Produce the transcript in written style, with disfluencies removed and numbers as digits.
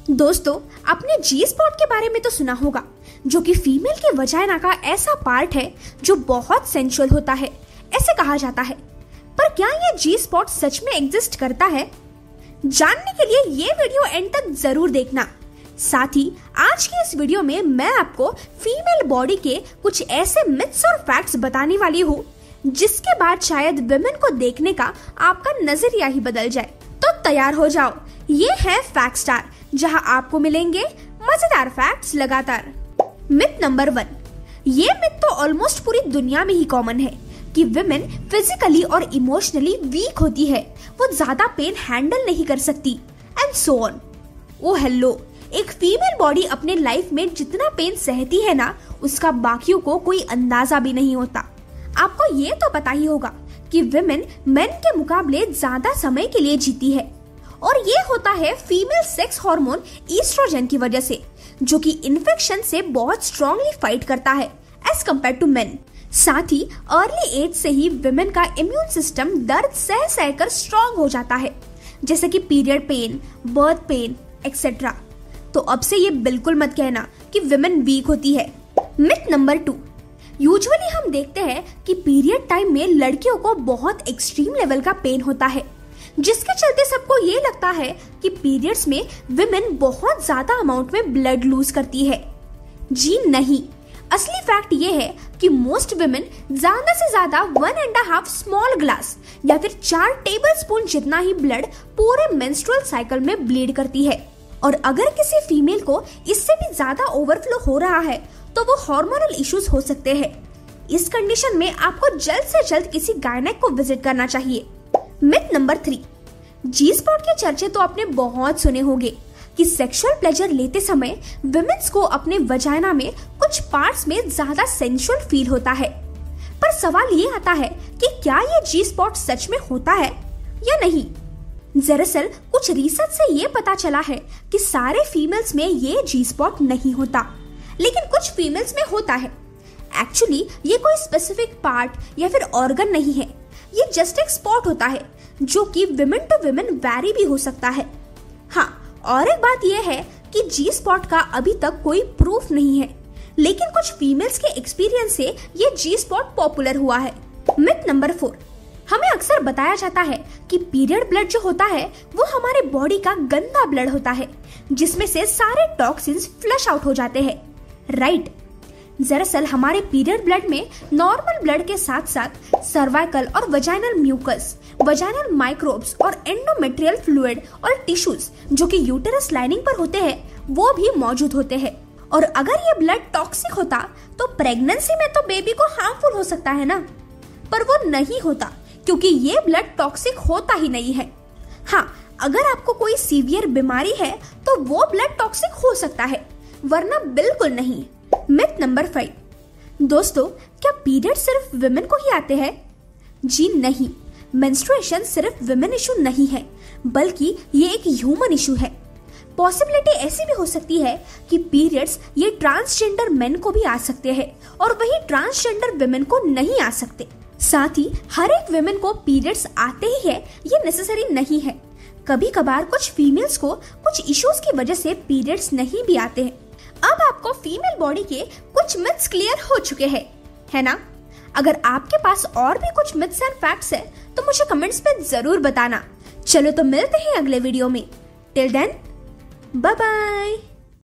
दोस्तों, आपने जी स्पॉट के बारे में तो सुना होगा, जो कि फीमेल के वजाइना का ऐसा पार्ट है जो बहुत सेंसुअल होता है, ऐसे कहा जाता है। पर क्या ये जी स्पॉट सच में एग्जिस्ट करता है? जानने के लिए ये वीडियो एंड तक जरूर देखना। साथ ही आज की इस वीडियो में मैं आपको फीमेल बॉडी के कुछ ऐसे मिथ्स और फैक्ट्स बताने वाली हूँ जिसके बाद शायद विमेन को देखने का आपका नजरिया ही बदल जाए। तो तैयार हो जाओ, ये है फैक्ट स्टार, जहां आपको मिलेंगे मजेदार फैक्ट्स लगातार। Myth number 1। ये मिथ तो ऑलमोस्ट पूरी दुनिया में ही कॉमन है कि विमेन फिजिकली और इमोशनली वीक होती है, वो ज्यादा पेन हैंडल नहीं कर सकती and so on. Oh hello, एक फीमेल बॉडी अपने लाइफ में जितना पेन सहती है ना, उसका बाकियों को कोई अंदाजा भी नहीं होता। आपको ये तो पता ही होगा कि विमेन मेन के मुकाबले ज्यादा समय के लिए जीती है, और ये होता है फीमेल सेक्स हार्मोन ईस्ट्रोजन की वजह से, जो कि इन्फेक्शन से बहुत स्ट्रांगली फाइट करता है एज कम्पेयर टू मेन। साथ ही अर्ली एज से ही विमेन का इम्यून सिस्टम दर्द सह सहकर स्ट्रांग हो जाता है, जैसे कि period pain, birth pain etcetera. तो अब से ये बिल्कुल मत कहना कि विमेन वीक होती है। Myth number 2। यूजुअली हम देखते हैं कि पीरियड टाइम में लड़कियों को बहुत एक्सट्रीम लेवल का पेन होता है, जिसके चलते सबको ये लगता है कि पीरियड्स में विमेन बहुत ज्यादा अमाउंट में ब्लड लूज करती है। जी नहीं, असली फैक्ट ये है कि मोस्ट विमेन ज्यादा से ज्यादा 1.5 स्मॉल ग्लास या फिर 4 टेबल स्पून जितना ही ब्लड पूरे मेंस्ट्रुअल साइकिल में ब्लीड करती है। और अगर किसी फीमेल को इससे भी ज्यादा ओवरफ्लो हो रहा है तो वो हार्मोनल इश्यूज हो सकते हैं। इस कंडीशन में आपको जल्द से जल्द किसी गायनेक को विजिट करना चाहिए। Myth number 3। जी स्पॉट के चर्चे तो आपने बहुत सुने होंगे कि सेक्सुअल प्लेजर लेते समय विमेन्स को अपने वजाइना में कुछ पार्ट्स में ज्यादा सेंसुअल फील होता है। पर सवाल ये आता है कि क्या ये जी स्पॉट सच में होता है या नहीं? दरअसल कुछ रिसर्च से ये पता चला है कि सारे फीमेल्स में ये जी स्पॉट नहीं होता, लेकिन कुछ फीमेल्स में होता है। एक्चुअली ये कोई स्पेसिफिक पार्ट या फिर ऑर्गन नहीं है, ये जस्ट एक स्पॉट होता है जो कि विमेन टू विमेन वैरी भी हो सकता है। हाँ, और एक बात यह है कि जी स्पॉट का अभी तक कोई प्रूफ नहीं है, लेकिन कुछ फीमेल्स के एक्सपीरियंस से ये जी स्पॉट पॉपुलर हुआ है। Myth number 4। हमें अक्सर बताया जाता है कि पीरियड ब्लड जो होता है वो हमारे बॉडी का गंदा ब्लड होता है, जिसमें से सारे टॉक्सिन्स फ्लश आउट हो जाते हैं, राइट? दरअसल हमारे पीरियड ब्लड में नॉर्मल ब्लड के साथ साथ सर्वाइकल और वजाइनल म्यूकस, वजाइनल माइक्रोब्स और एंडोमेट्रियल फ्लूइड और टिश्यूज जो कि यूटेरस लाइनिंग पर होते हैं, वो भी मौजूद होते हैं। और अगर ये ब्लड टॉक्सिक होता तो प्रेगनेंसी में तो बेबी को हार्मफुल हो सकता है ना, पर वो नहीं होता क्योंकि ये ब्लड टॉक्सिक होता ही नहीं है। हाँ, अगर आपको कोई सीवियर बीमारी है तो वो ब्लड टॉक्सिक हो सकता है, वरना बिल्कुल नहीं। Myth number 5। दोस्तों, क्या पीरियड सिर्फ विमेन को ही आते हैं? जी नहीं, मेंस्ट्रुएशन सिर्फ विमेन इशू नहीं है, बल्कि ये एक ह्यूमन इशू है। पॉसिबिलिटी ऐसी भी हो सकती है कि पीरियड्स ये ट्रांसजेंडर मेन को भी आ सकते हैं और वही ट्रांसजेंडर विमेन को नहीं आ सकते। साथ ही हर एक विमेन को पीरियड्स आते ही है ये नेसेसरी नहीं है। कभी कभार कुछ फीमेल्स को कुछ इश्यूज की वजह से पीरियड्स नहीं भी आते हैं। अब आपको फीमेल बॉडी के कुछ मिथ्स क्लियर हो चुके हैं, है ना? अगर आपके पास और भी कुछ मिथ्स एंड फैक्ट्स है तो मुझे कमेंट्स में जरूर बताना। चलो तो मिलते हैं अगले वीडियो में। Till then, bye bye.